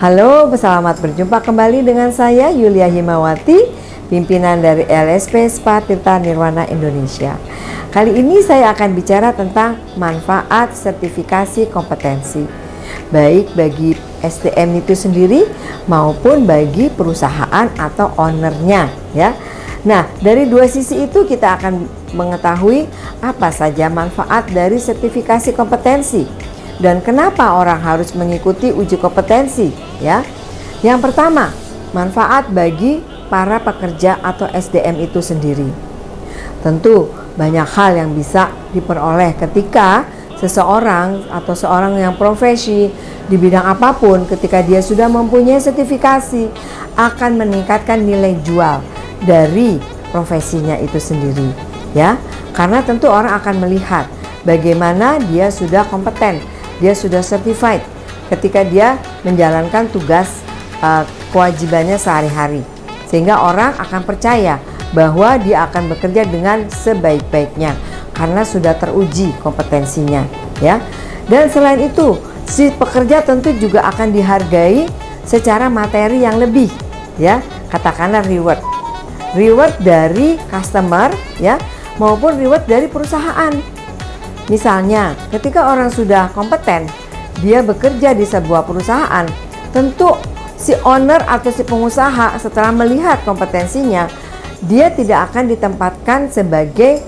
Halo, selamat berjumpa kembali dengan saya Yulia Himawati, pimpinan dari LSP Spa Tirta Nirwana Indonesia. Kali ini saya akan bicara tentang manfaat sertifikasi kompetensi, baik bagi SDM itu sendiri maupun bagi perusahaan atau ownernya, ya. Nah, dari dua sisi itu kita akan mengetahui apa saja manfaat dari sertifikasi kompetensi. Dan kenapa orang harus mengikuti uji kompetensi, ya? Yang pertama, manfaat bagi para pekerja atau SDM itu sendiri. Tentu banyak hal yang bisa diperoleh ketika seseorang atau seorang yang profesi di bidang apapun, ketika dia sudah mempunyai sertifikasi, akan meningkatkan nilai jual dari profesinya itu sendiri, ya. Karena tentu orang akan melihat bagaimana dia sudah kompeten, dia sudah certified ketika dia menjalankan tugas kewajibannya sehari-hari, sehingga orang akan percaya bahwa dia akan bekerja dengan sebaik-baiknya karena sudah teruji kompetensinya, ya. Dan selain itu, si pekerja tentu juga akan dihargai secara materi yang lebih, ya. Katakanlah reward dari customer, ya, maupun reward dari perusahaan. Misalnya, ketika orang sudah kompeten, dia bekerja di sebuah perusahaan, tentu si owner atau si pengusaha setelah melihat kompetensinya, dia tidak akan ditempatkan sebagai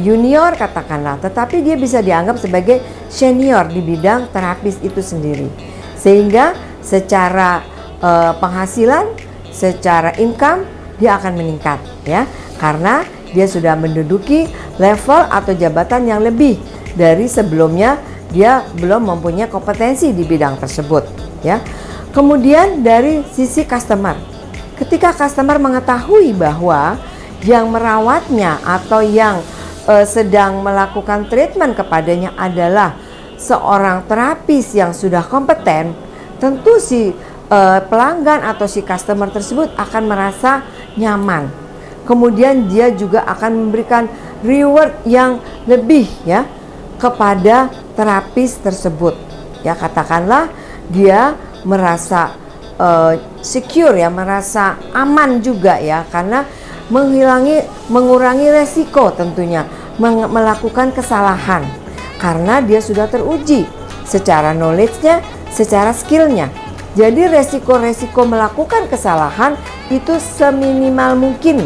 junior katakanlah, tetapi dia bisa dianggap sebagai senior di bidang terapis itu sendiri. Sehingga secara penghasilan, secara income, dia akan meningkat, ya, karena dia sudah menduduki level atau jabatan yang lebih dari sebelumnya dia belum mempunyai kompetensi di bidang tersebut, ya. Kemudian dari sisi customer, ketika customer mengetahui bahwa yang merawatnya atau yang sedang melakukan treatment kepadanya adalah seorang terapis yang sudah kompeten, tentu si pelanggan atau si customer tersebut akan merasa nyaman. Kemudian dia juga akan memberikan reward yang lebih, ya, kepada terapis tersebut, ya. Katakanlah dia merasa secure, ya, merasa aman juga, ya, karena mengurangi resiko tentunya melakukan kesalahan karena dia sudah teruji secara knowledge-nya, secara skill-nya. Jadi resiko-resiko melakukan kesalahan itu seminimal mungkin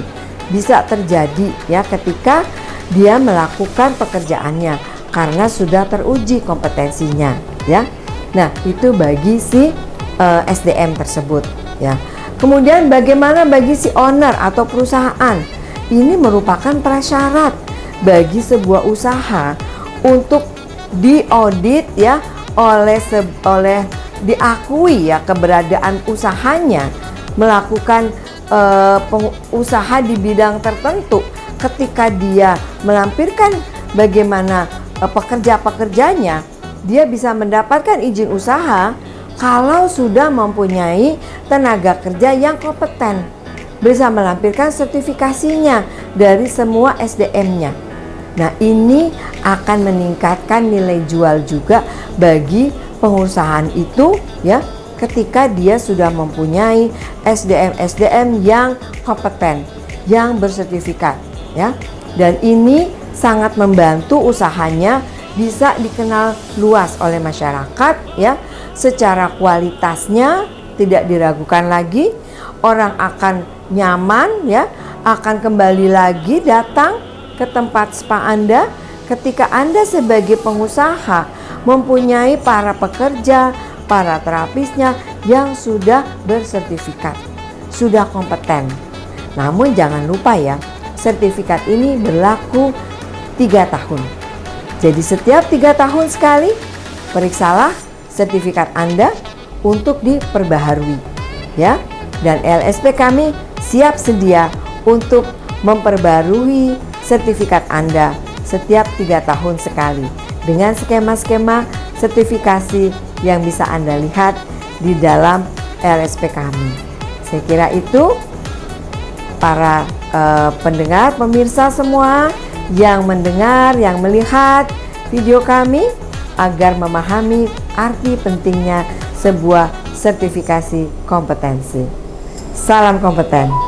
bisa terjadi, ya, ketika dia melakukan pekerjaannya karena sudah teruji kompetensinya, ya. Nah, itu bagi si SDM tersebut, ya. Kemudian bagaimana bagi si owner atau perusahaan? Ini merupakan prasyarat bagi sebuah usaha untuk diaudit, ya, oleh diakui, ya, keberadaan usahanya melakukan usaha di bidang tertentu. Ketika dia melampirkan bagaimana pekerja-pekerjanya, dia bisa mendapatkan izin usaha kalau sudah mempunyai tenaga kerja yang kompeten, bisa melampirkan sertifikasinya dari semua SDM-nya. Nah, ini akan meningkatkan nilai jual juga bagi pengusahaan itu, ya, ketika dia sudah mempunyai SDM yang kompeten, yang bersertifikat, ya. Dan ini sangat membantu usahanya bisa dikenal luas oleh masyarakat, ya. Secara kualitasnya tidak diragukan lagi, orang akan nyaman, ya, akan kembali lagi datang ke tempat spa Anda ketika Anda sebagai pengusaha mempunyai para pekerja, para terapisnya yang sudah bersertifikat, sudah kompeten. Namun jangan lupa, ya, sertifikat ini berlaku 3 tahun. Jadi setiap 3 tahun sekali periksalah sertifikat Anda untuk diperbaharui, ya. Dan LSP kami siap sedia untuk memperbarui sertifikat Anda setiap 3 tahun sekali dengan skema-skema sertifikasi yang bisa Anda lihat di dalam LSP kami. Saya kira itu para pendengar, pemirsa semua yang mendengar, yang melihat video kami agar memahami arti pentingnya sebuah sertifikasi kompetensi. Salam kompeten.